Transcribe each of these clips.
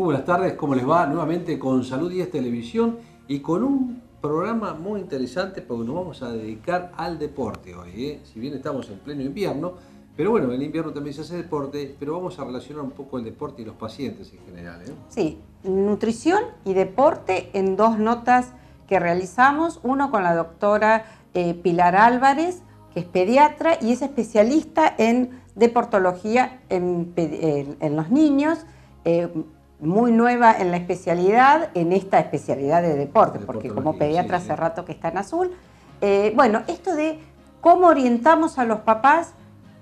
buenas tardes, ¿cómo les va? Nuevamente con Salud 10 Televisión y con un programa muy interesante porque nos vamos a dedicar al deporte hoy, ¿eh? Si bien estamos en pleno invierno, pero bueno, en el invierno también se hace deporte, pero vamos a relacionar un poco el deporte y los pacientes en general, ¿eh? Sí, nutrición y deporte en dos notas que realizamos, uno con la doctora Pilar Álvarez, que es pediatra y es especialista en deportología en los niños, muy nueva en la especialidad, en esta especialidad de deporte, porque como pediatra hace rato que está en azul. Bueno, esto de cómo orientamos a los papás,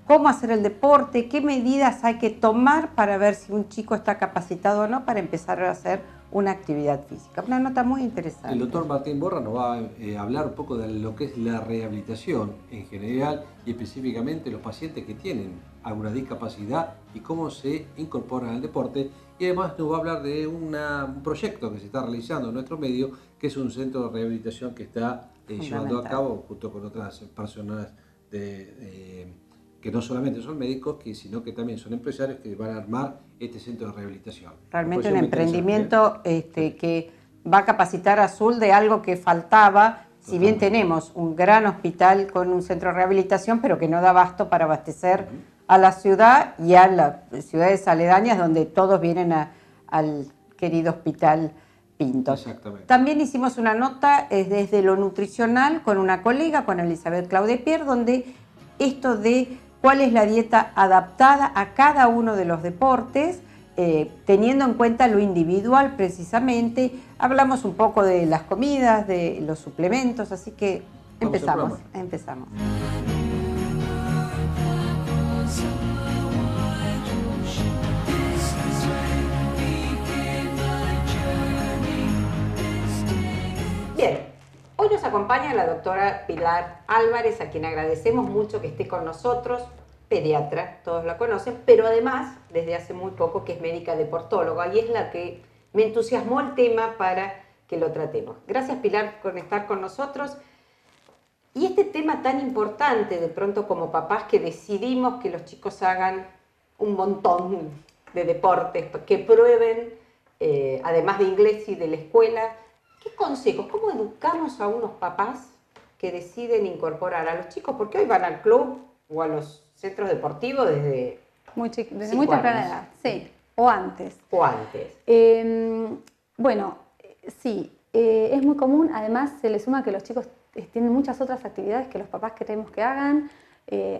cómo hacer el deporte, qué medidas hay que tomar para ver si un chico está capacitado o no para empezar a hacer una actividad física. Una nota muy interesante. El doctor Martín Borra nos va a hablar un poco de lo que es la rehabilitación en general y específicamente los pacientes que tienen alguna discapacidad y cómo se incorporan al deporte. Y además nos va a hablar de un proyecto que se está realizando en nuestro medio, que es un centro de rehabilitación que está llevando a cabo junto con otras personas que no solamente son médicos, sino que también son empresarios que van a armar este centro de rehabilitación. Realmente un emprendimiento que va a capacitar a Azul de algo que faltaba, si bien tenemos un gran hospital con un centro de rehabilitación, pero que no da abasto para abastecer a la ciudad y a las ciudades aledañas donde todos vienen al querido hospital Pinto. Exactamente. También hicimos una nota desde lo nutricional con una colega, con Elizabeth Claudepierre, donde esto de cuál es la dieta adaptada a cada uno de los deportes, teniendo en cuenta lo individual precisamente. Hablamos un poco de las comidas, de los suplementos, así que empezamos. Bien, hoy nos acompaña la doctora Pilar Álvarez, a quien agradecemos mucho que esté con nosotros, pediatra, todos la conocen, pero además, desde hace muy poco, que es médica deportóloga, y es la que me entusiasmó el tema para que lo tratemos. Gracias, Pilar, por estar con nosotros. Y este tema tan importante, de pronto como papás, que decidimos que los chicos hagan un montón de deportes, que prueben, además de inglés y de la escuela. ¿Qué consejos? ¿Cómo educamos a unos papás que deciden incorporar a los chicos? Porque hoy van al club o a los centros deportivos desde muy temprana edad, sí, o antes. O antes. Bueno, sí, es muy común, además se le suma que los chicos tienen muchas otras actividades que los papás queremos que hagan,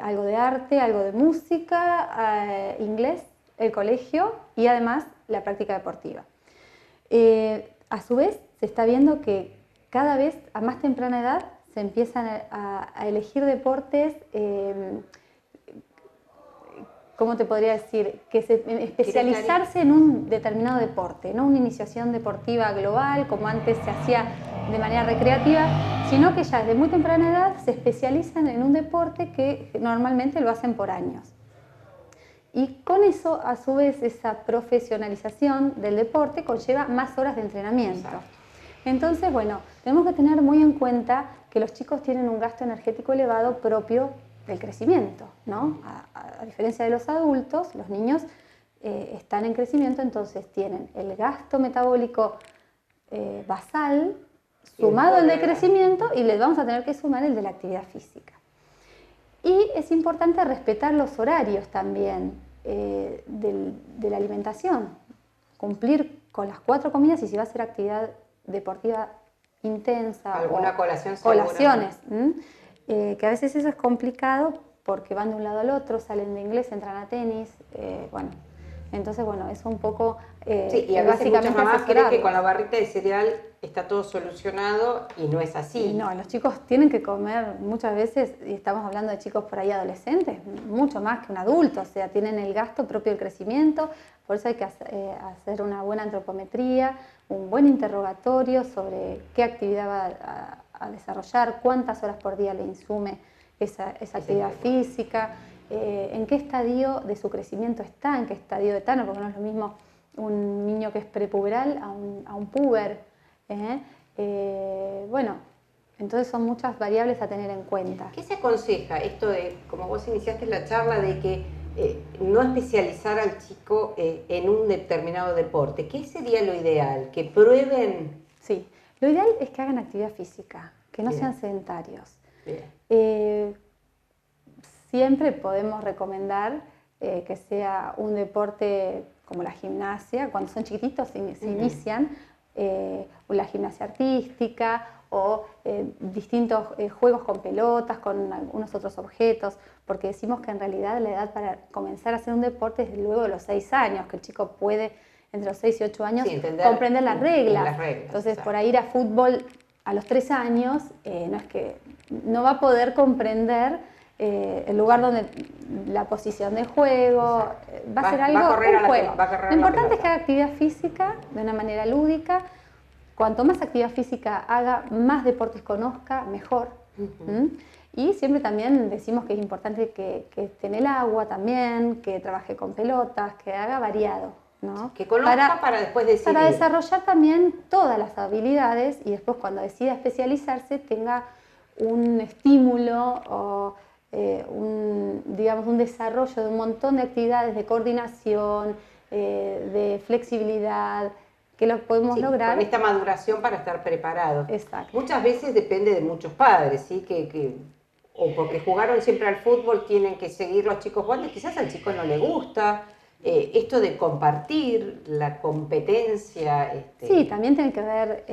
algo de arte, algo de música, inglés, el colegio y además la práctica deportiva. A su vez, se está viendo que cada vez a más temprana edad se empiezan a elegir deportes, ¿cómo te podría decir? Especializarse en un determinado deporte, no una iniciación deportiva global como antes se hacía de manera recreativa, sino que ya desde muy temprana edad se especializan en un deporte que normalmente lo hacen por años. Y con eso, a su vez, esa profesionalización del deporte conlleva más horas de entrenamiento. Exacto. Entonces, bueno, tenemos que tener muy en cuenta que los chicos tienen un gasto energético elevado propio del crecimiento, ¿no? A diferencia de los adultos, los niños están en crecimiento, entonces tienen el gasto metabólico basal sumado al de crecimiento y les vamos a tener que sumar el de la actividad física. Y es importante respetar los horarios también de la alimentación, cumplir con las 4 comidas y si va a ser actividad deportiva intensa. Alguna colación colaciones, que a veces eso es complicado porque van de un lado al otro, salen de inglés, entran a tenis, bueno, entonces bueno, eso un poco sí, y a veces muchas mamás creen que con la barrita de cereal está todo solucionado y no es así. Y no, los chicos tienen que comer muchas veces, y estamos hablando de chicos por ahí adolescentes, mucho más que un adulto, o sea, tienen el gasto propio del crecimiento, por eso hay que hacer una buena antropometría, un buen interrogatorio sobre qué actividad va a desarrollar, cuántas horas por día le insume esa actividad física, en qué estadio de su crecimiento está, en qué estadio de etano, porque no es lo mismo un niño que es prepuberal a un puber. Bueno, entonces son muchas variables a tener en cuenta. ¿Qué se aconseja? Esto de, como vos iniciaste la charla, de que no especializar al chico en un determinado deporte. ¿Qué sería lo ideal? ¿Que prueben? Sí, lo ideal es que hagan actividad física, que no Bien. sean sedentarios. Bien. Siempre podemos recomendar que sea un deporte como la gimnasia, cuando son chiquititos se inician, o la gimnasia artística o distintos juegos con pelotas, con algunos otros objetos, porque decimos que en realidad la edad para comenzar a hacer un deporte es luego de los 6 años, que el chico puede entre los 6 y 8 años comprender las reglas. Entonces, exacto, por ahí ir a fútbol a los 3 años, no va a poder comprender el lugar donde la posición de juego, va a ser algo, un juego. Lo importante es que haga actividad física de una manera lúdica. Cuanto más actividad física haga, más deportes conozca, mejor. Y siempre también decimos que es importante que esté en el agua también, que trabaje con pelotas, que haga variado, ¿no? Que conozca para después decidir. Para desarrollar también todas las habilidades y después cuando decida especializarse tenga un estímulo o digamos, un desarrollo de un montón de actividades de coordinación, de flexibilidad, que lo podemos lograr. Con esta maduración para estar preparados. Exacto. Muchas veces depende de muchos padres, ¿sí? O porque jugaron siempre al fútbol tienen que seguir los chicos jugando, quizás al chico no le gusta. Esto de compartir, la competencia. Sí, también tiene que ver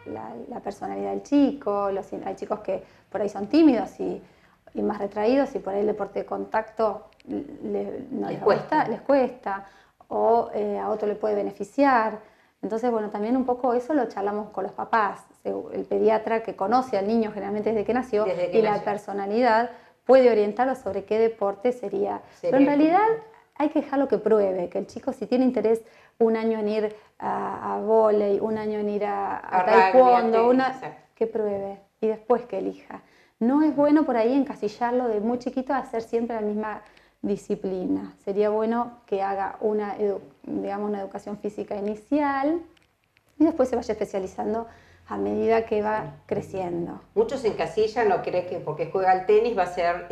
la personalidad del chico. Hay chicos que por ahí son tímidos y más retraídos y por ahí el deporte de contacto les cuesta o a otro le puede beneficiar. Entonces, bueno, también un poco eso lo charlamos con los papás. El pediatra que conoce al niño generalmente desde que nació la personalidad puede orientarlo sobre qué deporte sería. Pero en realidad hay que dejarlo que pruebe, que el chico si tiene interés un año en ir a vóley, un año en ir a taekwondo, que pruebe y después que elija. No es bueno por ahí encasillarlo de muy chiquito a hacer siempre la misma disciplina. Sería bueno que haga una educación física inicial y después se vaya especializando a medida que va creciendo. Muchos encasillan o creen que porque juega al tenis va a ser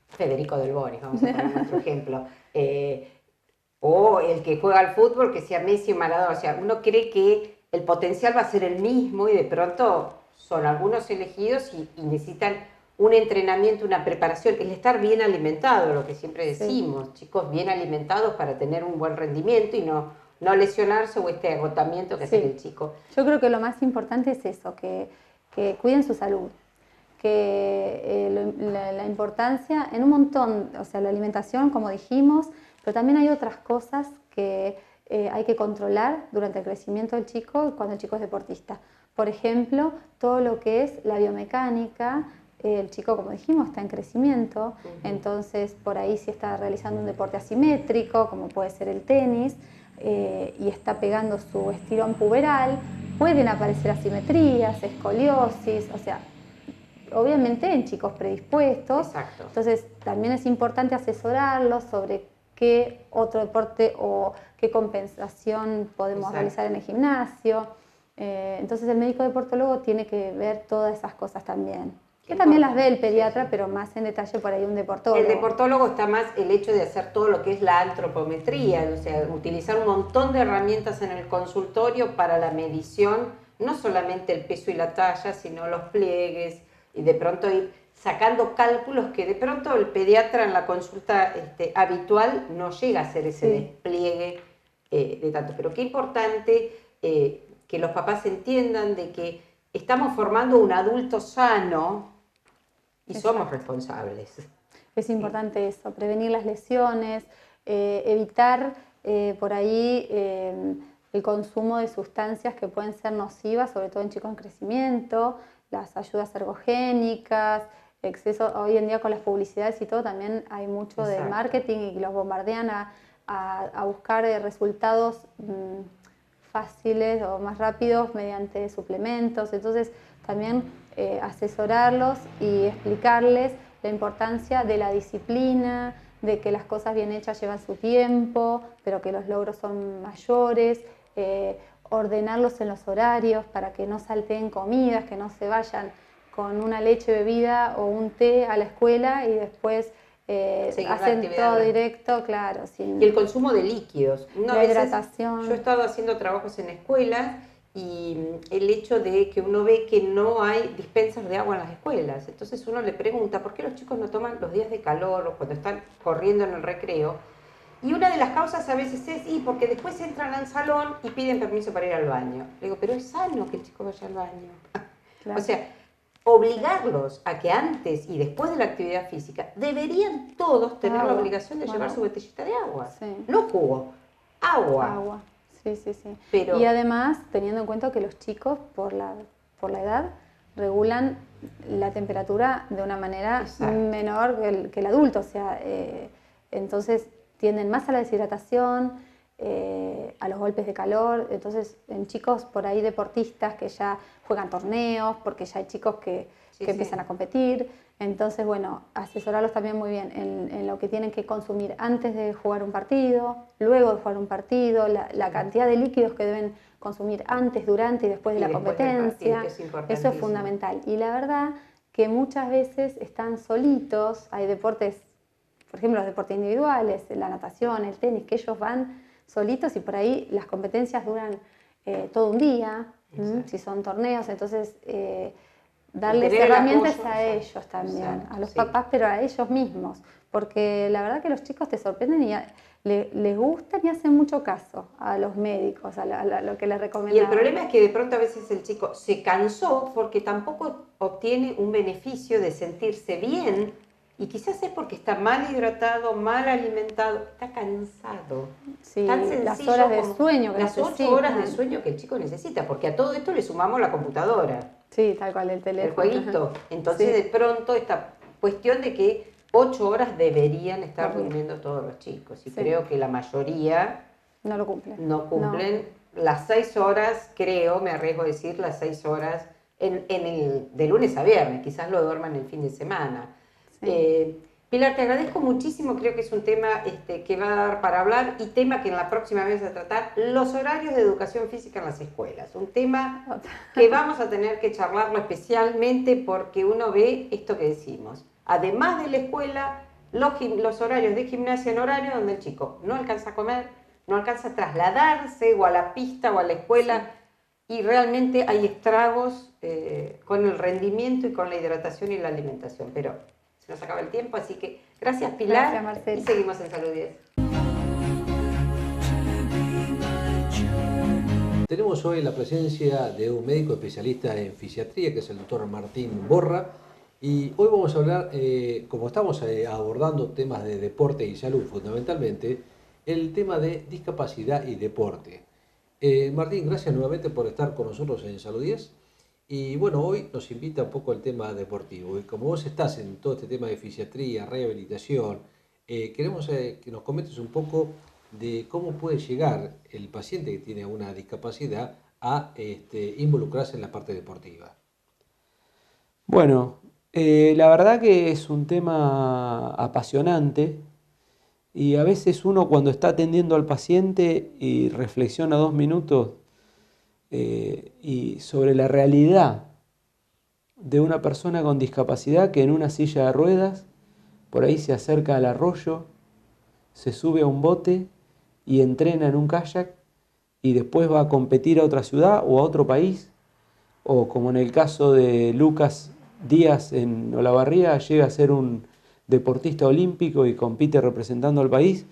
Federico Del Bonis, vamos a poner nuestro ejemplo. O el que juega al fútbol, que sea Messi o Maradona. O sea, uno cree que el potencial va a ser el mismo y de pronto son algunos elegidos y necesitan un entrenamiento, una preparación, el estar bien alimentado, lo que siempre decimos, chicos bien alimentados para tener un buen rendimiento y no lesionarse o este agotamiento que hace el chico. Yo creo que lo más importante es eso, que cuiden su salud, que la importancia en un montón, o sea, la alimentación, como dijimos, pero también hay otras cosas que hay que controlar durante el crecimiento del chico cuando el chico es deportista. Por ejemplo, todo lo que es la biomecánica, el chico, como dijimos, está en crecimiento, entonces por ahí si está realizando un deporte asimétrico, como puede ser el tenis, y está pegando su estirón puberal, pueden aparecer asimetrías, escoliosis, o sea, obviamente en chicos predispuestos. Exacto. Entonces también es importante asesorarlos sobre qué otro deporte o qué compensación podemos realizar en el gimnasio. Entonces el médico deportólogo tiene que ver todas esas cosas también. Que también las ve el pediatra, pero más en detalle por ahí un deportólogo. El deportólogo está más el hecho de hacer todo lo que es la antropometría, o sea, utilizar un montón de herramientas en el consultorio para la medición, no solamente el peso y la talla, sino los pliegues, y de pronto ir sacando cálculos que de pronto el pediatra en la consulta habitual no llega a hacer ese despliegue de tanto. Pero qué importante que los papás entiendan de que estamos formando un adulto sano y somos responsables. Es importante eso, prevenir las lesiones, evitar por ahí el consumo de sustancias que pueden ser nocivas, sobre todo en chicos en crecimiento, las ayudas ergogénicas, exceso, hoy en día con las publicidades y todo también hay mucho de marketing y los bombardean a buscar resultados fáciles o más rápidos mediante suplementos. Entonces también asesorarlos y explicarles la importancia de la disciplina, de que las cosas bien hechas llevan su tiempo, pero que los logros son mayores, ordenarlos en los horarios para que no salteen comidas, que no se vayan con una leche bebida o un té a la escuela y después Seguir la hacen actividad. todo directo, claro. Sin Y el consumo de líquidos. la hidratación. Yo he estado haciendo trabajos en escuelas y el hecho de que uno ve que no hay dispensas de agua en las escuelas. Entonces uno le pregunta, ¿por qué los chicos no toman los días de calor o cuando están corriendo en el recreo? Y una de las causas a veces es, porque después entran al salón y piden permiso para ir al baño. Le digo, pero es sano que el chico vaya al baño. Claro. O sea, obligarlos a que antes y después de la actividad física deberían todos tener la obligación de llevar su botellita de agua. Sí. No jugo, agua. Agua, sí. Pero, y además, teniendo en cuenta que los chicos, por la edad, regulan la temperatura de una manera menor que el adulto. O sea, entonces tienden más a la deshidratación, a los golpes de calor. Entonces, en chicos por ahí deportistas que ya juegan torneos, porque ya hay chicos que empiezan a competir. Entonces, bueno, asesorarlos también muy bien en lo que tienen que consumir antes de jugar un partido, luego de jugar un partido, la cantidad de líquidos que deben consumir antes, durante y después de la competencia. Eso es fundamental. Y la verdad que muchas veces están solitos, hay deportes, por ejemplo, los deportes individuales, la natación, el tenis, que ellos van solitos y por ahí las competencias duran todo un día, si son torneos, entonces darles herramientas a ellos también, a los papás, pero a ellos mismos, porque la verdad que los chicos te sorprenden y les gustan y hacen mucho caso a los médicos, a lo que les recomiendan. Y el problema es que de pronto a veces el chico se cansó porque tampoco obtiene un beneficio de sentirse bien. Y quizás es porque está mal hidratado, mal alimentado, está cansado. Sí, tan las horas de sueño que las 8 horas de sueño que el chico necesita, porque a todo esto le sumamos la computadora. Sí, tal cual, el teléfono. El jueguito. Entonces, de pronto, esta cuestión de que 8 horas deberían estar durmiendo todos los chicos. Y creo que la mayoría no lo cumplen. No cumplen las 6 horas, creo, me arriesgo a decir, las 6 horas de lunes a viernes. Quizás lo duerman el fin de semana. Pilar, te agradezco muchísimo, creo que es un tema que va a dar para hablar y tema que en la próxima vez a tratar, los horarios de educación física en las escuelas. Un tema que vamos a tener que charlarlo especialmente porque uno ve esto que decimos. Además de la escuela, los horarios de gimnasia en horario donde el chico no alcanza a comer, no alcanza a trasladarse o a la pista o a la escuela y realmente hay estragos con el rendimiento y con la hidratación y la alimentación. Pero nos acaba el tiempo, así que gracias Pilar. Gracias, Marcela. Y seguimos en Salud 10. Tenemos hoy la presencia de un médico especialista en fisiatría, que es el doctor Martín Borra, y hoy vamos a hablar, como estamos abordando temas de deporte y salud fundamentalmente, el tema de discapacidad y deporte. Martín, gracias nuevamente por estar con nosotros en Salud 10. Y bueno, hoy nos invita un poco al tema deportivo. Y como vos estás en todo este tema de fisiatría, rehabilitación, queremos que nos comentes un poco de cómo puede llegar el paciente que tiene una discapacidad a involucrarse en la parte deportiva. Bueno, la verdad que es un tema apasionante y a veces uno cuando está atendiendo al paciente y reflexiona 2 minutos y sobre la realidad de una persona con discapacidad que en una silla de ruedas por ahí se acerca al arroyo, se sube a un bote y entrena en un kayak y después va a competir a otra ciudad o a otro país, o como en el caso de Lucas Díaz en Olavarría, llega a ser un deportista olímpico y compite representando al país.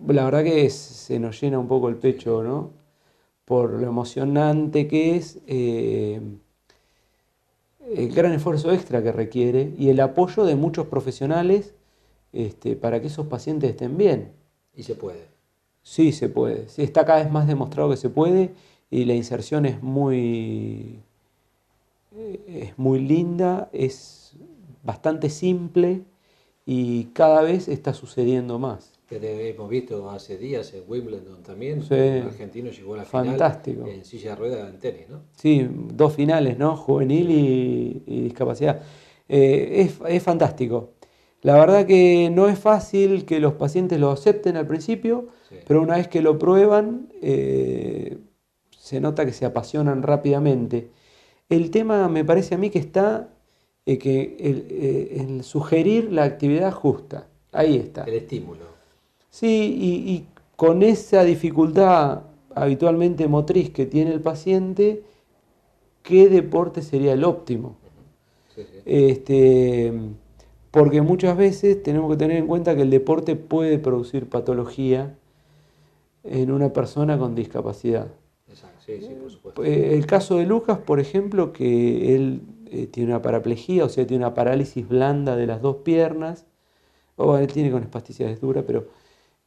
La verdad que se nos llena un poco el pecho, ¿no? Por lo emocionante que es, el gran esfuerzo extra que requiere y el apoyo de muchos profesionales para que esos pacientes estén bien. ¿Y se puede? Sí, se puede. Sí, está cada vez más demostrado que se puede y la inserción es muy linda, es bastante simple y cada vez está sucediendo más. Que hemos visto hace días en Wimbledon también, Sí, un argentino llegó a la final fantástico. En silla de ruedas en tenis, ¿no? Sí, 2 finales, ¿no? Juvenil y discapacidad. Es fantástico. La verdad que no es fácil que los pacientes lo acepten al principio, pero una vez que lo prueban, se nota que se apasionan rápidamente. El tema me parece a mí que está el sugerir la actividad justa. Ahí está. El estímulo. Sí, y con esa dificultad habitualmente motriz que tiene el paciente, ¿qué deporte sería el óptimo? Sí, sí. Porque muchas veces tenemos que tener en cuenta que el deporte puede producir patología en una persona con discapacidad. Exacto, sí, sí, por supuesto. El caso de Lucas, por ejemplo, que él tiene una paraplegia, o sea, tiene una parálisis blanda de las dos piernas, o él tiene con espasticidad dura, pero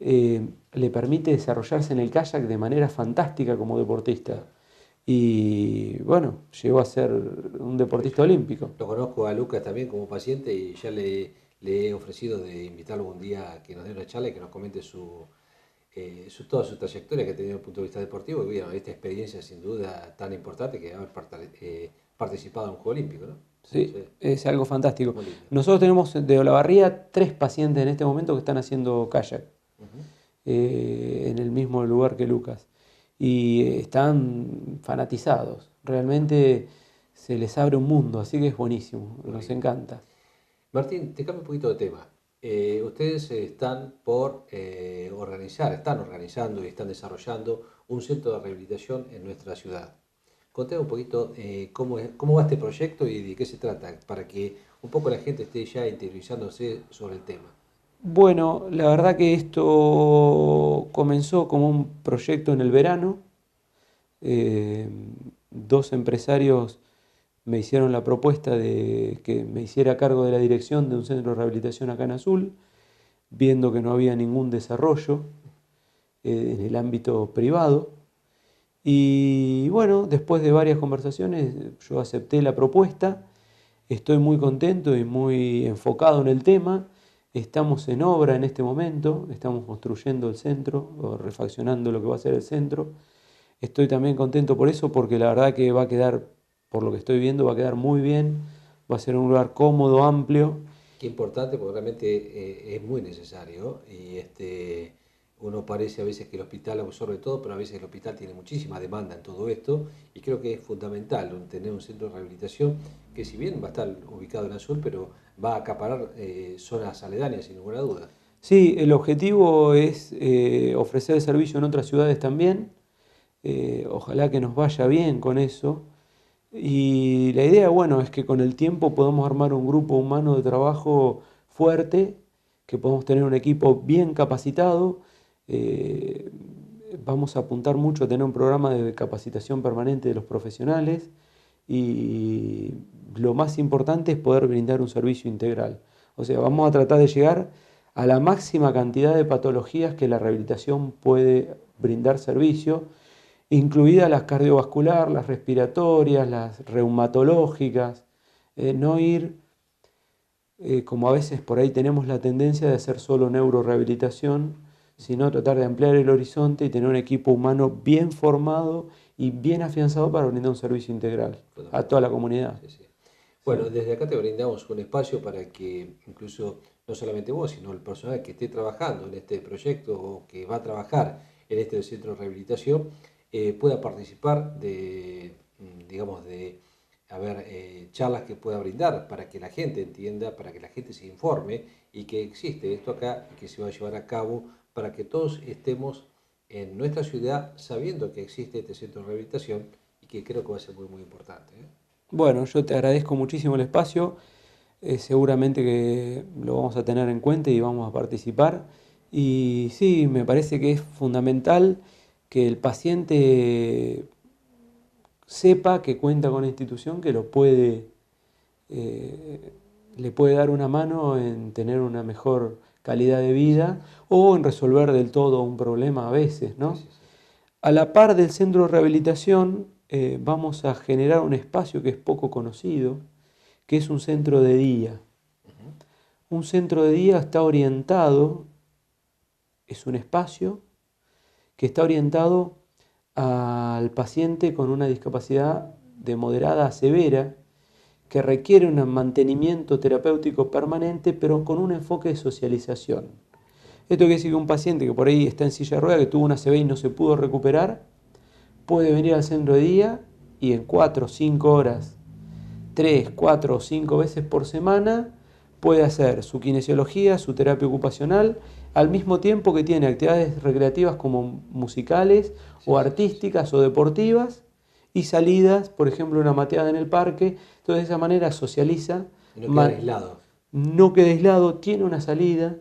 le permite desarrollarse en el kayak de manera fantástica como deportista. Y bueno, llegó a ser un deportista olímpico. Lo conozco a Lucas también como paciente y ya le he ofrecido de invitarlo un día a que nos dé una charla y que nos comente toda su trayectoria que ha tenido desde el punto de vista deportivo y bueno, esta experiencia sin duda tan importante que haber participado en un Juego Olímpico, ¿no? Sí, Sí. es algo fantástico. Muy lindo. Nosotros tenemos de Olavarría 3 pacientes en este momento que están haciendo kayak Ujú. en el mismo lugar que Lucas. Y están fanatizados. Realmente se les abre un mundo, así que es buenísimo, Muy nos lindo. encanta. Martín, te cambio un poquito de tema. Ustedes están están organizando y están desarrollando un centro de rehabilitación en nuestra ciudad. Contame un poquito cómo va este proyecto y de qué se trata, para que un poco la gente esté ya interiorizándose sobre el tema. Bueno, la verdad que esto comenzó como un proyecto en el verano. Eh, 2 empresarios me hicieron la propuesta de que me hiciera cargo de la dirección de un centro de rehabilitación acá en Azul, viendo que no había ningún desarrollo en el ámbito privado. Y bueno, después de varias conversaciones, yo acepté la propuesta, estoy muy contento y muy enfocado en el tema. Estamos en obra en este momento, estamos construyendo el centro o refaccionando lo que va a ser el centro. Estoy también contento por eso, porque la verdad que va a quedar, por lo que estoy viendo, va a quedar muy bien, va a ser un lugar cómodo, amplio. Qué importante porque realmente es muy necesario y uno parece a veces que el hospital absorbe todo, pero a veces el hospital tiene muchísima demanda en todo esto y creo que es fundamental tener un centro de rehabilitación que si bien va a estar ubicado en Azul, pero va a acaparar zonas aledañas sin ninguna duda. Sí, el objetivo es ofrecer el servicio en otras ciudades también. Ojalá que nos vaya bien con eso. Y la idea, bueno, es que con el tiempo podamos armar un grupo humano de trabajo fuerte, que podamos tener un equipo bien capacitado. Eh, Vamos a apuntar mucho a tener un programa de capacitación permanente de los profesionales y lo más importante es poder brindar un servicio integral. O sea, vamos a tratar de llegar a la máxima cantidad de patologías que la rehabilitación puede brindar servicio, incluidas las cardiovasculares, las respiratorias, las reumatológicas, no ir, como a veces por ahí tenemos la tendencia de hacer solo neurorehabilitación, sino tratar de ampliar el horizonte y tener un equipo humano bien formado y bien afianzado para brindar un servicio integral a toda la comunidad. Sí, sí. Bueno, Sí. desde acá te brindamos un espacio para que incluso no solamente vos, sino el personal que esté trabajando en este proyecto o que va a trabajar en este centro de rehabilitación pueda participar digamos, de charlas que pueda brindar para que la gente entienda, para que la gente se informe y que existe esto acá y que se va a llevar a cabo para que todos estemos en nuestra ciudad sabiendo que existe este centro de rehabilitación y que creo que va a ser muy, muy importante. Bueno, yo te agradezco muchísimo el espacio, seguramente que lo vamos a tener en cuenta y vamos a participar. Y sí, me parece que es fundamental que el paciente sepa que cuenta con una institución que eh, le puede dar una mano en tener una mejor calidad de vida o en resolver del todo un problema a veces, ¿no? Sí, sí, sí. A la par del centro de rehabilitación, vamos a generar un espacio que es poco conocido, que es un centro de día. Un centro de día está orientado, es un espacio que está orientado al paciente con una discapacidad de moderada a severa, que requiere un mantenimiento terapéutico permanente, pero con un enfoque de socialización. Esto quiere decir que un paciente que por ahí está en silla de ruedas, que tuvo una ACV y no se pudo recuperar, puede venir al centro de día y en 4 o 5 horas 3, 4 o 5 veces por semana puede hacer su kinesiología, su terapia ocupacional, al mismo tiempo que tiene actividades recreativas como musicales o artísticas o deportivas y salidas, por ejemplo, una mateada en el parque. Entonces de esa manera socializa. No queda aislado. No queda aislado, tiene una salida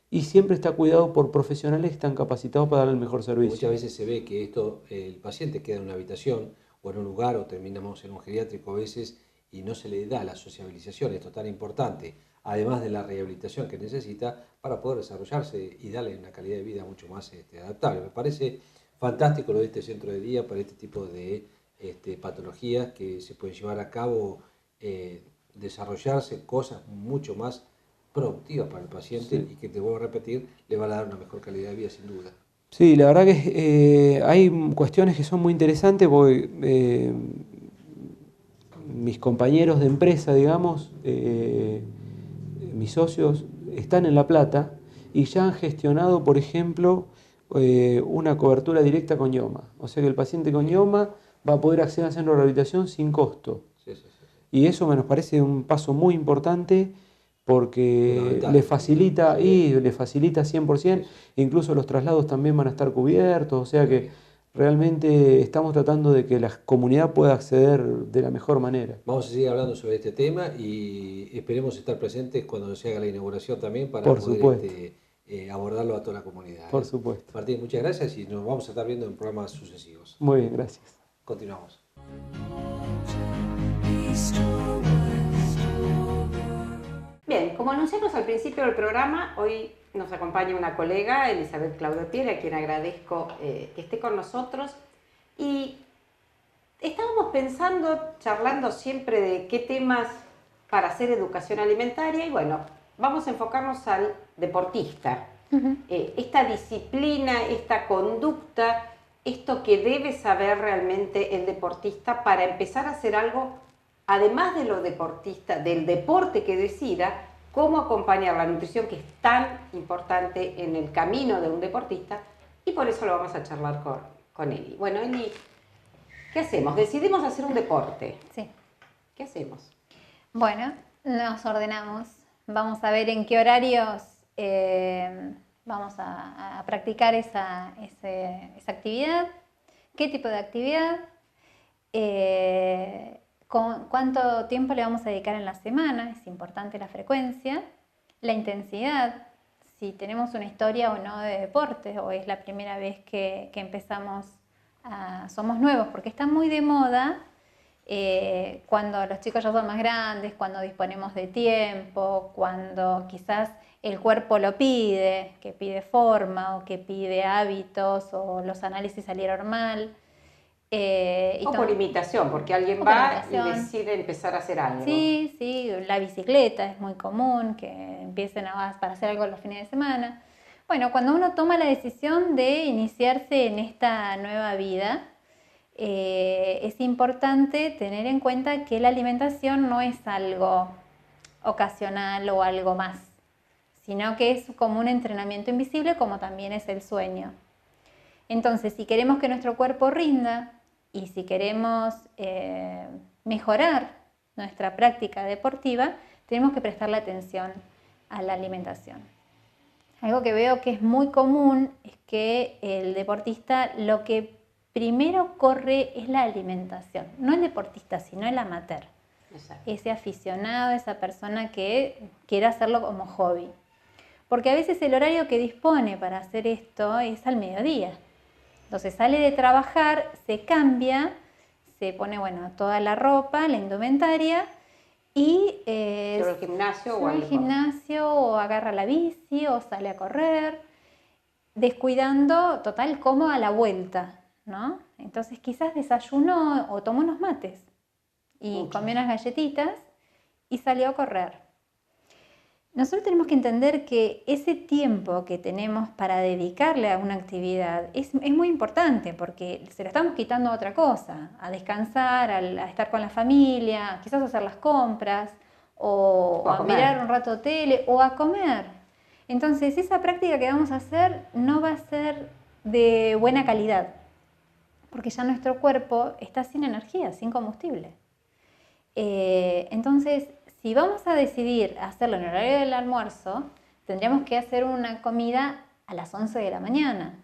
y siempre está cuidado por profesionales que están capacitados para dar el mejor servicio. Muchas veces se ve que el paciente queda en una habitación o en un lugar o terminamos en un geriátrico a veces y no se le da la sociabilización, esto es tan importante, además de la rehabilitación que necesita para poder desarrollarse y darle una calidad de vida mucho más adaptable. Me parece fantástico lo de este centro de día para este tipo de patologías que se pueden llevar a cabo, desarrollarse cosas mucho más productivas para el paciente y que, te vuelvo a repetir, le van a dar una mejor calidad de vida sin duda. Sí, la verdad que hay cuestiones que son muy interesantes porque mis compañeros de empresa, digamos, mis socios, están en La Plata y ya han gestionado, por ejemplo, una cobertura directa con IOMA. O sea que el paciente con IOMA va a poder acceder al centro de rehabilitación sin costo. Sí. Y eso nos parece un paso muy importante porque le facilita 100%, incluso los traslados también van a estar cubiertos, o sea que realmente estamos tratando de que la comunidad pueda acceder de la mejor manera. Vamos a seguir hablando sobre este tema y esperemos estar presentes cuando se haga la inauguración también para poder abordarlo a toda la comunidad. Por supuesto. Martín, muchas gracias y nos vamos a estar viendo en programas sucesivos. Muy bien, gracias. Continuamos. Bien, como anunciamos al principio del programa, hoy nos acompaña una colega, Elizabeth Claudio Piera, a quien agradezco que esté con nosotros. Y estábamos pensando, charlando siempre de qué temas para hacer educación alimentaria y bueno, vamos a enfocarnos al deportista. Esta disciplina, esta conducta, esto que debe saber realmente el deportista para empezar a hacer algo, además de lo deportista, del deporte que decida, cómo acompañar la nutrición que es tan importante en el camino de un deportista y por eso lo vamos a charlar con Eli. Bueno, Eli, ¿qué hacemos? Decidimos hacer un deporte. Sí. ¿Qué hacemos? Bueno, nos ordenamos. Vamos a ver en qué horarios vamos a practicar esa actividad, qué tipo de actividad, cuánto tiempo le vamos a dedicar en la semana, es importante la frecuencia, la intensidad, si tenemos una historia o no de deporte, o es la primera vez que empezamos, somos nuevos, porque está muy de moda cuando los chicos ya son más grandes, cuando disponemos de tiempo, cuando quizás el cuerpo lo pide, que pide forma o que pide hábitos o los análisis salieron mal. O por imitación, porque alguien va y decide empezar a hacer algo. Sí, sí, la bicicleta es muy común, que empiecen para hacer algo los fines de semana. Bueno, cuando uno toma la decisión de iniciarse en esta nueva vida, es importante tener en cuenta que la alimentación no es algo ocasional o algo más, sino que es como un entrenamiento invisible, como también es el sueño. Entonces, si queremos que nuestro cuerpo rinda y si queremos mejorar nuestra práctica deportiva, tenemos que prestarle atención a la alimentación. Algo que veo que es muy común es que el deportista lo que primero corre es la alimentación, no el deportista, sino el amateur. Exacto. Ese aficionado, esa persona que quiere hacerlo como hobby. Porque a veces el horario que dispone para hacer esto es al mediodía. Entonces sale de trabajar, se cambia, se pone toda la ropa, la indumentaria y ¿sube al gimnasio o al gimnasio o agarra la bici o sale a correr, descuidando total como a la vuelta, ¿no? Entonces quizás desayunó o tomó unos mates y comió unas galletitas y salió a correr. Nosotros tenemos que entender que ese tiempo que tenemos para dedicarle a una actividad es muy importante porque se lo estamos quitando a otra cosa, a descansar, a estar con la familia, quizás a hacer las compras o a mirar un rato tele o a comer. Entonces esa práctica que vamos a hacer no va a ser de buena calidad porque ya nuestro cuerpo está sin energía, sin combustible. Entonces, si vamos a decidir hacerlo en el horario del almuerzo, tendríamos que hacer una comida a las 11 de la mañana.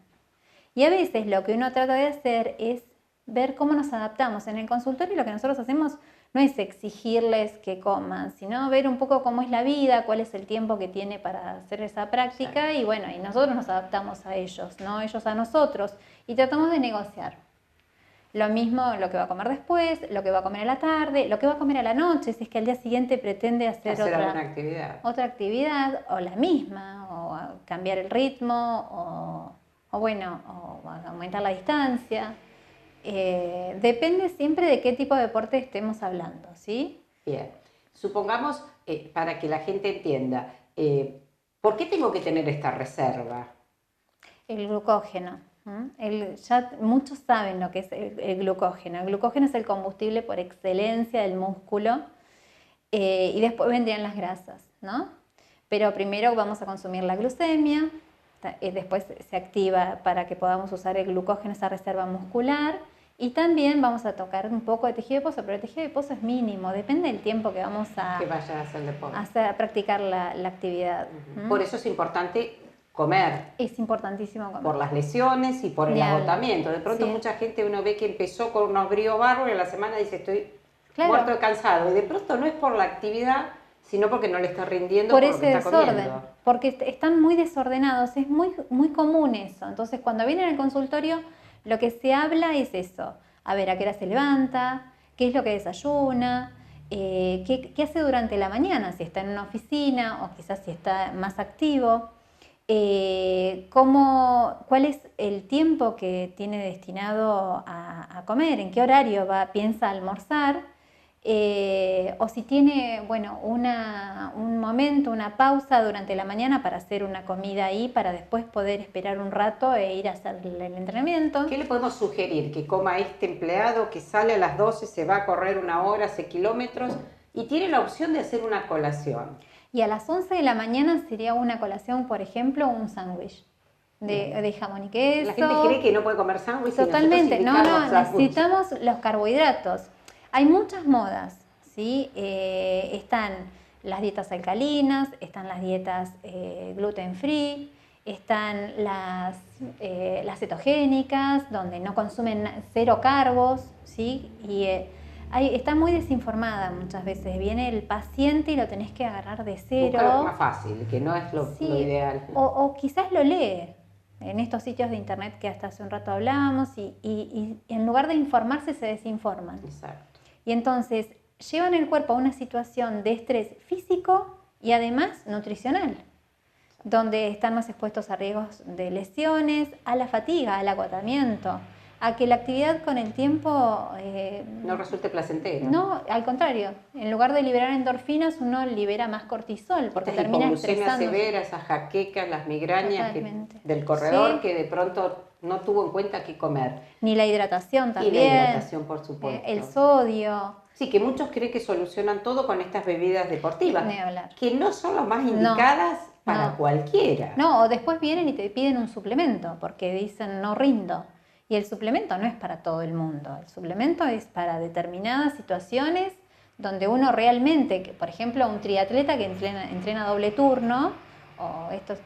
Y a veces lo que uno trata de hacer es ver cómo nos adaptamos. En el consultorio lo que nosotros hacemos no es exigirles que coman, sino ver un poco cómo es la vida, cuál es el tiempo que tiene para hacer esa práctica y bueno, y nosotros nos adaptamos a ellos, no ellos a nosotros, y tratamos de negociar. Lo mismo lo que va a comer después, lo que va a comer a la tarde, lo que va a comer a la noche, si es que al día siguiente pretende hacer otra actividad, o la misma, o cambiar el ritmo, o aumentar la distancia. Depende siempre de qué tipo de deporte estemos hablando, ¿sí? Bien. Supongamos, para que la gente entienda, ¿por qué tengo que tener esta reserva? El glucógeno. Ya muchos saben lo que es el glucógeno. El glucógeno es el combustible por excelencia del músculo y después vendrían las grasas, ¿no? Pero primero vamos a consumir la glucemia, después se activa para que podamos usar el glucógeno, esa reserva muscular, y también vamos a tocar un poco de tejido adiposo, pero el tejido adiposo es mínimo, depende del tiempo que vamos a, que vaya a hacer deporte. a practicar la actividad. Por eso es importante comer. Es importantísimo comer. Por las lesiones y por el agotamiento. De pronto mucha gente uno ve que empezó con unos bríos bárbaros y a la semana dice estoy muerto de cansado. Y de pronto no es por la actividad, sino porque no le está rindiendo por lo ese que está desorden, comiendo. Porque están muy desordenados, es muy común eso. Entonces cuando viene al consultorio lo que se habla es eso, a ver a qué hora se levanta, qué es lo que desayuna, qué hace durante la mañana, si está en una oficina o quizás si está más activo, cuál es el tiempo que tiene destinado a comer, en qué horario piensa almorzar, o si tiene un momento, una pausa durante la mañana para hacer una comida ahí, para después poder esperar un rato e ir a hacer el entrenamiento. ¿Qué le podemos sugerir? Que coma este empleado que sale a las 12, se va a correr 1 hora, hace kilómetros y tiene la opción de hacer una colación. Y a las 11 de la mañana sería una colación, por ejemplo, un sándwich de jamón y queso. La gente cree que no puede comer sándwich. Totalmente, necesitamos los carbohidratos. Hay muchas modas, ¿sí? Están las dietas alcalinas, están las dietas gluten free, están las cetogénicas, donde no consumen 0 carbos, ¿sí? Y está muy desinformada muchas veces. Viene el paciente y lo tenés que agarrar de cero. Buscar lo más fácil, que no es lo ideal. O quizás lo lee en estos sitios de internet que hasta hace un rato hablábamos y en lugar de informarse se desinforman. Exacto. Y entonces llevan el cuerpo a una situación de estrés físico y además nutricional, donde están más expuestos a riesgos de lesiones, a la fatiga, al agotamiento, a que la actividad con el tiempo no resulte placentera. No, al contrario, en lugar de liberar endorfinas uno libera más cortisol porque termina estresándose. Severa, esas jaquecas, las migrañas del corredor que de pronto no tuvo en cuenta qué comer. Ni la hidratación también. Y la hidratación, por supuesto. El sodio. Sí, que muchos creen que solucionan todo con estas bebidas deportivas, Ni hablar. que no son las más indicadas para cualquiera. No, o después vienen y te piden un suplemento porque dicen no rindo. Y el suplemento no es para todo el mundo, el suplemento es para determinadas situaciones donde uno realmente, por ejemplo, un triatleta que entrena doble turno, o estos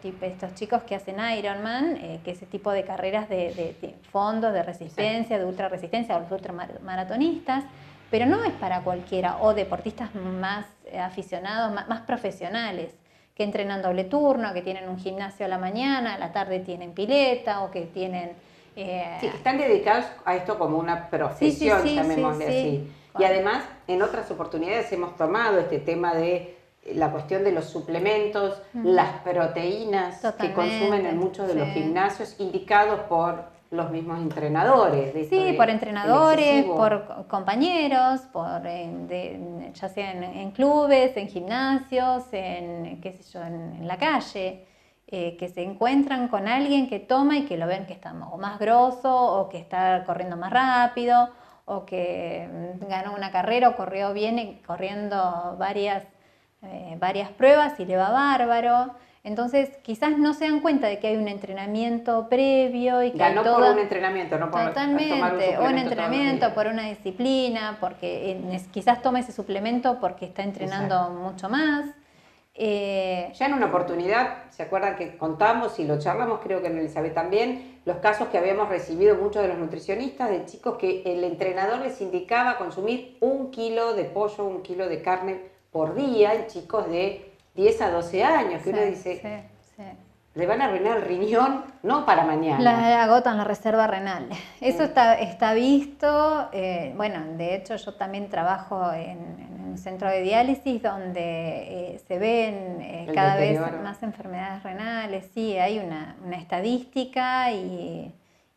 chicos que hacen Ironman, que ese tipo de carreras de fondos, de resistencia, de ultrarresistencia, o los ultramaratonistas, pero no es para cualquiera, o deportistas más aficionados, más profesionales, que entrenan doble turno, que tienen un gimnasio a la mañana, a la tarde tienen pileta, o que tienen... sí, que están dedicados a esto como una profesión, llamémosle así. Y además, en otras oportunidades hemos tomado este tema de la cuestión de los suplementos, las proteínas que consumen en muchos de los gimnasios, indicados por los mismos entrenadores. Por entrenadores, por compañeros, ya sea en clubes, en gimnasios, en la calle. Que se encuentran con alguien que toma y que lo ven que está o más grosso o que está corriendo más rápido o que ganó una carrera o corriendo varias pruebas y le va bárbaro. Entonces, quizás no se dan cuenta de que hay un entrenamiento previo y que Ganó hay por un entrenamiento, no por totalmente, tomar un suplemento o un todos los entrenamiento días. por una disciplina, porque quizás tome ese suplemento porque está entrenando Exacto. mucho más. Ya en una oportunidad, ¿se acuerdan que contamos y lo charlamos, creo que en Elizabeth también, los casos que habíamos recibido muchos de los nutricionistas, de chicos que el entrenador les indicaba consumir 1 kilo de pollo, 1 kilo de carne por día, en chicos de 10 a 12 años, que uno dice, le van a arruinar el riñón, no para mañana. Agotan la reserva renal. Eso está visto. Bueno, de hecho yo también trabajo en un centro de diálisis donde se ven cada vez más enfermedades renales. Sí, hay una estadística y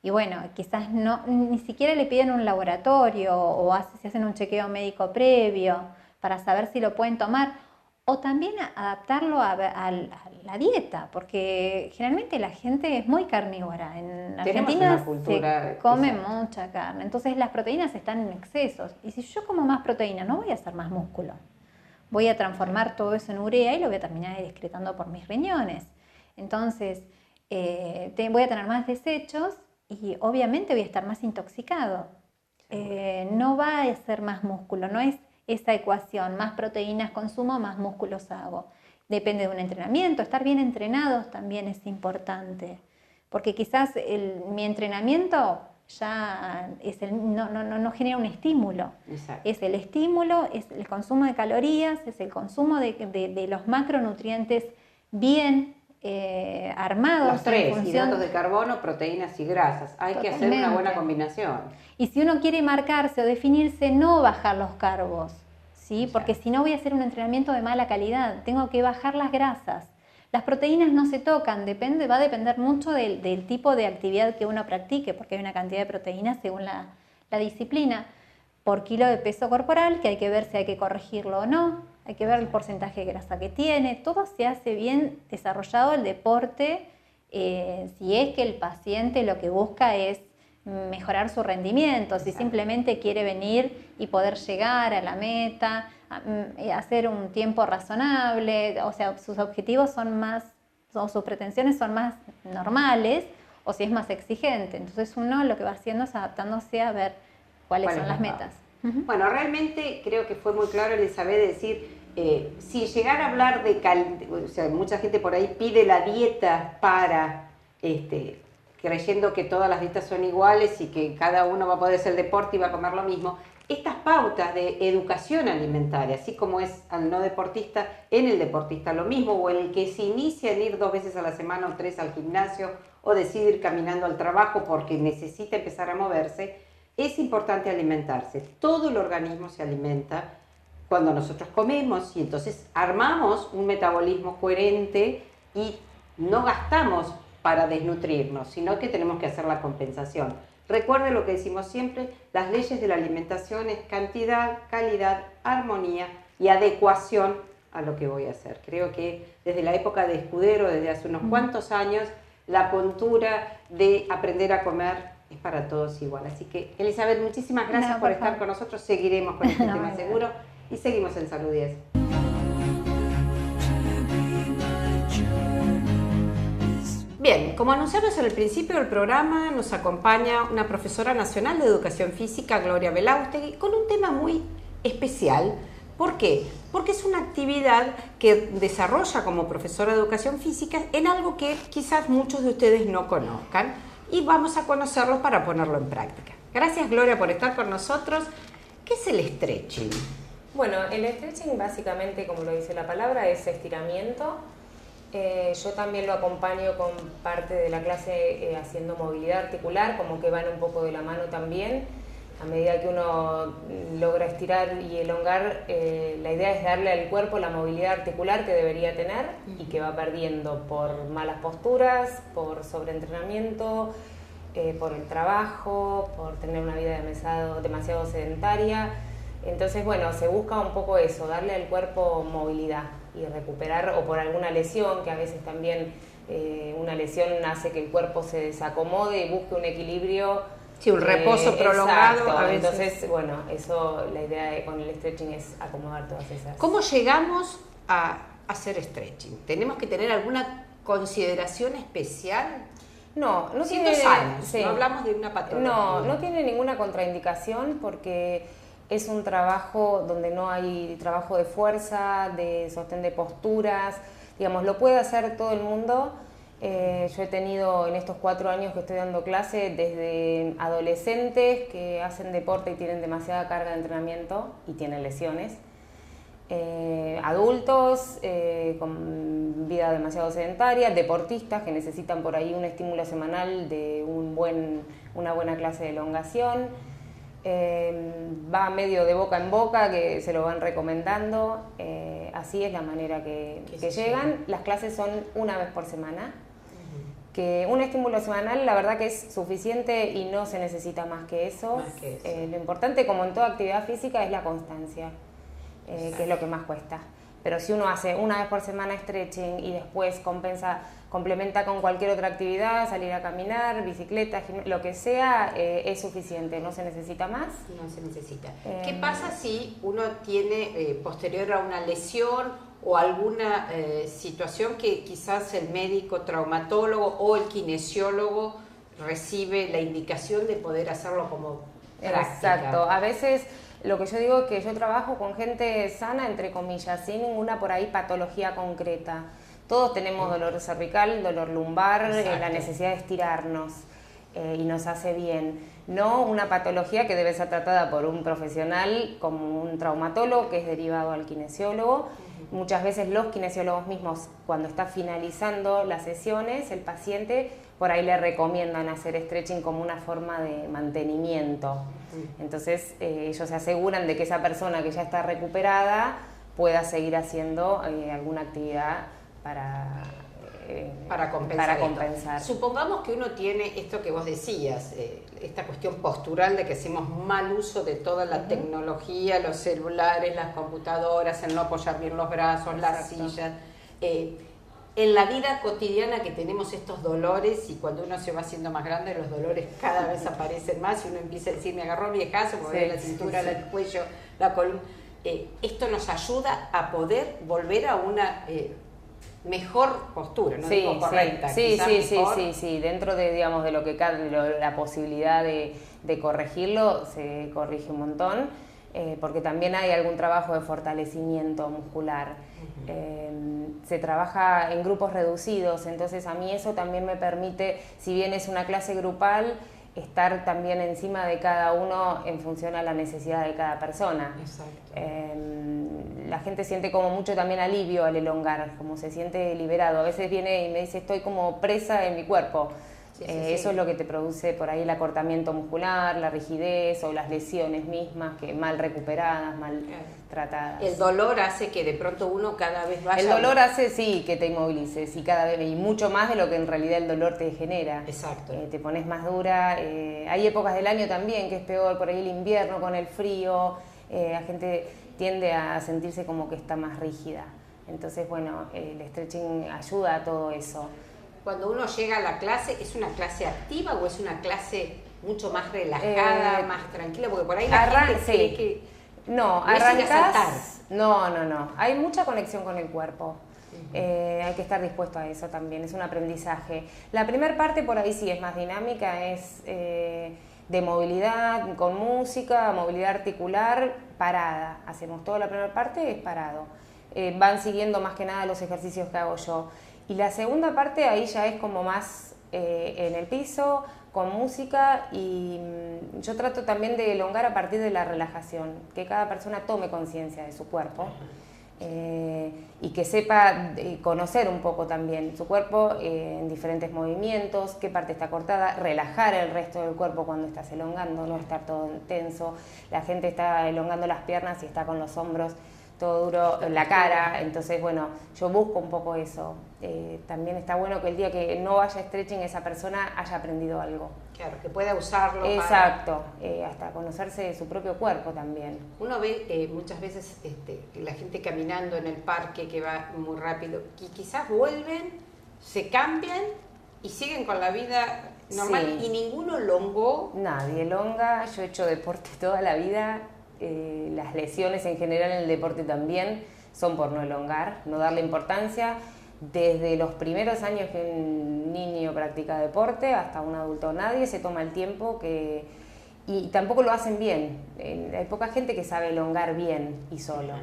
bueno, quizás ni siquiera le piden un laboratorio o se hacen un chequeo médico previo para saber si lo pueden tomar. O también adaptarlo a la dieta, porque generalmente la gente es muy carnívora. En Argentina se come mucha carne, entonces las proteínas están en excesos. Y si yo como más proteína, no voy a hacer más músculo. Voy a transformar todo eso en urea y lo voy a terminar excretando por mis riñones. Entonces voy a tener más desechos y obviamente voy a estar más intoxicado. No va a ser más músculo, no es esa ecuación, más proteínas consumo, más músculos hago. Depende de un entrenamiento, estar bien entrenados también es importante, porque quizás mi entrenamiento ya no genera un estímulo. Exacto. Es el estímulo, es el consumo de calorías, es el consumo de los macronutrientes bien armados. Los tres, hidratos de carbono, proteínas y grasas. Hay que hacer una buena combinación. Y si uno quiere marcarse o definirse, no bajar los carbos, ¿sí? Porque si no voy a hacer un entrenamiento de mala calidad, tengo que bajar las grasas. Las proteínas no se tocan, va a depender mucho del tipo de actividad que uno practique, porque hay una cantidad de proteínas según la disciplina, por kilo de peso corporal, que hay que ver si hay que corregirlo o no, hay que ver el porcentaje de grasa que tiene, todo se hace bien desarrollado el deporte, si es que el paciente lo que busca es mejorar su rendimiento, si simplemente quiere venir y poder llegar a la meta, hacer un tiempo razonable, o sea, sus objetivos son más, o sus pretensiones son más normales, o si es más exigente. Entonces uno lo que va haciendo es adaptándose a ver cuáles son las metas. Bueno, realmente creo que fue muy claro, Elizabeth, decir, si llegar a hablar o sea, mucha gente por ahí pide la dieta para, creyendo que todas las dietas son iguales y que cada uno va a poder hacer el deporte y va a comer lo mismo. Estas pautas de educación alimentaria, así como es al no deportista, en el deportista lo mismo, o en el que se inicia en ir 2 veces a la semana o 3 al gimnasio, o decide ir caminando al trabajo porque necesita empezar a moverse, es importante alimentarse. Todo el organismo se alimenta cuando nosotros comemos y entonces armamos un metabolismo coherente y no gastamos para desnutrirnos, sino que tenemos que hacer la compensación. Recuerde lo que decimos siempre, las leyes de la alimentación es cantidad, calidad, armonía y adecuación a lo que voy a hacer. Creo que desde la época de Escudero, desde hace unos cuantos años, la cultura de aprender a comer es para todos igual. Así que, Elizabeth, muchísimas gracias por estar con nosotros. Seguiremos con este tema seguro y seguimos en Salud 10. Bien, como anunciamos en el principio del programa, nos acompaña una profesora nacional de Educación Física, Gloria Belaustegui, con un tema muy especial. ¿Por qué? Porque es una actividad que desarrolla como profesora de Educación Física en algo que quizás muchos de ustedes no conozcan y vamos a conocerlo para ponerlo en práctica. Gracias, Gloria, por estar con nosotros. ¿Qué es el stretching? Bueno, el stretching básicamente, como lo dice la palabra, es estiramiento. Yo también lo acompaño con parte de la clase haciendo movilidad articular, como que van un poco de la mano también. A medida que uno logra estirar y elongar, la idea es darle al cuerpo la movilidad articular que debería tener y que va perdiendo por malas posturas, por sobreentrenamiento, por el trabajo, por tener una vida demasiado sedentaria. Entonces, bueno, se busca un poco eso, darle al cuerpo movilidad y recuperar, o por alguna lesión, que a veces también una lesión hace que el cuerpo se desacomode y busque un equilibrio. Sí, un reposo prolongado. Exacto. A veces. Entonces, bueno, eso, la idea con el stretching es acomodar todas esas. ¿Cómo llegamos a hacer stretching? ¿Tenemos que tener alguna consideración especial? No Siendo tiene, sanos, sí. no hablamos de una patología. No tiene ninguna contraindicación porque es un trabajo donde no hay trabajo de fuerza, de sostén de posturas, digamos, lo puede hacer todo el mundo. Yo he tenido en estos 4 años que estoy dando clase desde adolescentes que hacen deporte y tienen demasiada carga de entrenamiento y tienen lesiones, adultos con vida demasiado sedentaria, deportistas que necesitan por ahí un estímulo semanal de una buena clase de elongación. Va medio de boca en boca, que se lo van recomendando, así es la manera que llegan. Las clases son una vez por semana, que un estímulo semanal la verdad que es suficiente y no se necesita más que eso. Lo importante, como en toda actividad física, es la constancia, que es lo que más cuesta. Pero si uno hace una vez por semana stretching y después complementa con cualquier otra actividad, salir a caminar, bicicleta, lo que sea, es suficiente, no se necesita más. No se necesita. ¿Qué pasa si uno tiene, posterior a una lesión o alguna situación que quizás el médico traumatólogo o el kinesiólogo recibe la indicación de poder hacerlo como práctica? Exacto. A veces lo que yo digo es que yo trabajo con gente sana, entre comillas, sin ninguna por ahí patología concreta. Todos tenemos dolor cervical, dolor lumbar, la necesidad de estirarnos y nos hace bien. No una patología que debe ser tratada por un profesional como un traumatólogo que es derivado al kinesiólogo. Muchas veces los kinesiólogos mismos, cuando está finalizando las sesiones, el paciente por ahí le recomiendan hacer stretching como una forma de mantenimiento. Entonces ellos se aseguran de que esa persona que ya está recuperada pueda seguir haciendo alguna actividad para compensar. Supongamos que uno tiene esto que vos decías, esta cuestión postural de que hacemos mal uso de toda la tecnología, los celulares, las computadoras, el no apoyar bien los brazos, las sillas. En la vida cotidiana que tenemos estos dolores, y cuando uno se va haciendo más grande, los dolores cada vez aparecen más y uno empieza a decir, me agarró viejazo, me duele la cintura, el cuello, la columna. Esto nos ayuda a poder volver a una mejor postura, no digo correcta, sí, dentro de, digamos, de lo que cabe, la posibilidad de corregirlo, se corrige un montón, porque también hay algún trabajo de fortalecimiento muscular. Se trabaja en grupos reducidos, entonces a mí eso también me permite, si bien es una clase grupal, estar también encima de cada uno en función a la necesidad de cada persona. La gente siente como mucho también alivio al elongar, como se siente liberado. A veces viene y me dice, estoy como presa en mi cuerpo. Eso es lo que te produce por ahí el acortamiento muscular, la rigidez o las lesiones mismas, que mal recuperadas, mal tratadas. El dolor hace que de pronto uno cada vez vaya... El dolor hace, sí, que te inmovilices y cada vez, y mucho más de lo que en realidad el dolor te genera. Exacto. Te pones más dura. Hay épocas del año también que es peor, por ahí el invierno con el frío, la gente tiende a sentirse como que está más rígida. Entonces, bueno, el stretching ayuda a todo eso. Cuando uno llega a la clase, ¿es una clase activa o es una clase mucho más relajada, más tranquila? Porque por ahí la gente cree que... No, arrancás... No. Hay mucha conexión con el cuerpo. Hay que estar dispuesto a eso también, es un aprendizaje. La primera parte por ahí sí es más dinámica, es de movilidad, con música, movilidad articular, parada. Hacemos toda la primera parte, es parado. Van siguiendo más que nada los ejercicios que hago yo. Y la segunda parte ahí ya es como más en el piso, con música, y yo trato también de elongar a partir de la relajación, que cada persona tome conciencia de su cuerpo y que sepa conocer un poco también su cuerpo en diferentes movimientos, qué parte está cortada, relajar el resto del cuerpo cuando estás elongando, no estar todo tenso. La gente está elongando las piernas y está con los hombros todo duro en la cara, entonces bueno, yo busco un poco eso. También está bueno que el día que no vaya stretching esa persona haya aprendido algo. Claro, que pueda usarlo. Exacto, hasta conocerse de su propio cuerpo también. Uno ve muchas veces la gente caminando en el parque que va muy rápido, y quizás vuelven, se cambian y siguen con la vida normal, y ninguno elongó. Nadie elonga, yo he hecho deporte toda la vida las lesiones en general en el deporte también son por no elongar, no darle importancia. Desde los primeros años que un niño practica deporte hasta un adulto, nadie se toma el tiempo y tampoco lo hacen bien. Hay poca gente que sabe elongar bien y solo.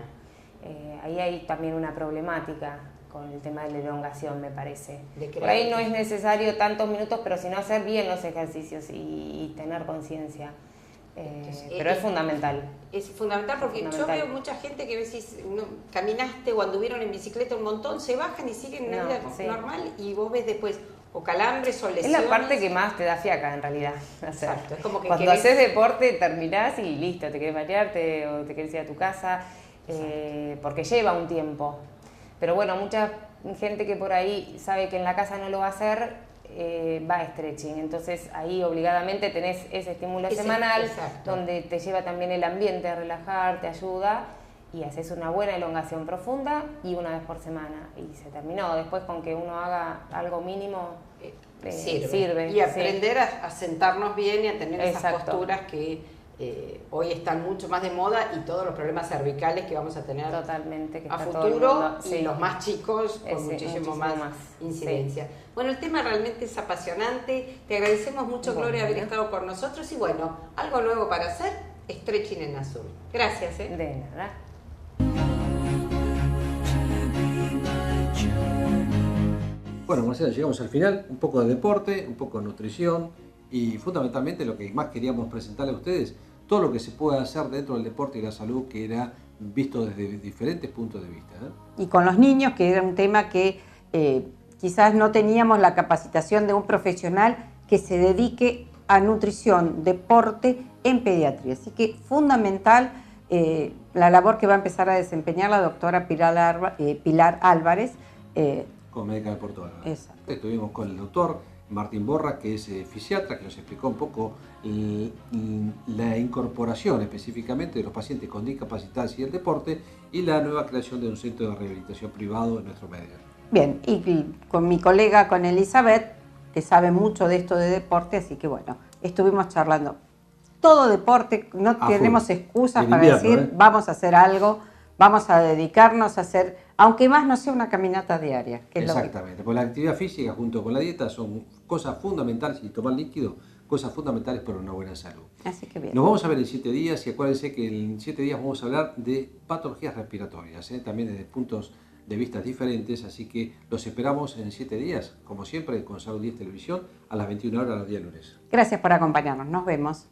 Ahí hay también una problemática con el tema de la elongación, me parece. Por ahí no es necesario tantos minutos, pero sino hacer bien los ejercicios y tener conciencia. Pero es fundamental. Es fundamental porque yo veo mucha gente que decís, caminaste o anduvieron en bicicleta un montón, se bajan y siguen una vida normal y vos ves después o calambres o lesiones. Es la parte que más te da fiaca en realidad. Exacto. Es como que cuando haces deporte terminás y listo, te querés bañarte o te querés ir a tu casa, porque lleva un tiempo. Pero bueno, mucha gente que por ahí sabe que en la casa no lo va a hacer, va a stretching, entonces ahí obligadamente tenés ese estímulo semanal donde te lleva también el ambiente a relajar, te ayuda y haces una buena elongación profunda y una vez por semana y se terminó. Después con que uno haga algo mínimo sirve. Y aprender a sentarnos bien y a tener esas posturas que hoy están mucho más de moda y todos los problemas cervicales que vamos a tener totalmente, a futuro y los más chicos con muchísimo más incidencia. Bueno, el tema realmente es apasionante. Te agradecemos mucho, Gloria, haber estado con nosotros y bueno, algo nuevo para hacer, stretching en azul. Gracias. De nada. Bueno, Marcela, llegamos al final, un poco de deporte, un poco de nutrición y fundamentalmente lo que más queríamos presentarle a ustedes, todo lo que se puede hacer dentro del deporte y la salud que era visto desde diferentes puntos de vista. Y con los niños, que era un tema que quizás no teníamos la capacitación de un profesional que se dedique a nutrición, deporte en pediatría. Así que fundamental la labor que va a empezar a desempeñar la doctora Pilar Álvarez. Con Médica Deportiva. Exacto. Estuvimos con el doctor Martín Borra, que es fisiatra, que nos explicó un poco la incorporación específicamente de los pacientes con discapacidad y el deporte y la nueva creación de un centro de rehabilitación privado en nuestro medio. Bien, y con mi colega, con Elizabeth, que sabe mucho de esto de deporte, así que bueno, estuvimos charlando. Todo deporte, no tenemos excusas para decir, vamos a hacer algo, vamos a dedicarnos a hacer, aunque más no sea una caminata diaria. Que exactamente, porque la actividad física junto con la dieta son cosas fundamentales, y tomar líquido, cosas fundamentales para una buena salud. Así que bien. Nos vamos a ver en 7 días y acuérdense que en 7 días vamos a hablar de patologías respiratorias, también desde puntos de vista diferentes, así que los esperamos en 7 días, como siempre, con Salud 10 Televisión, a las 21 horas los días lunes. Gracias por acompañarnos, nos vemos.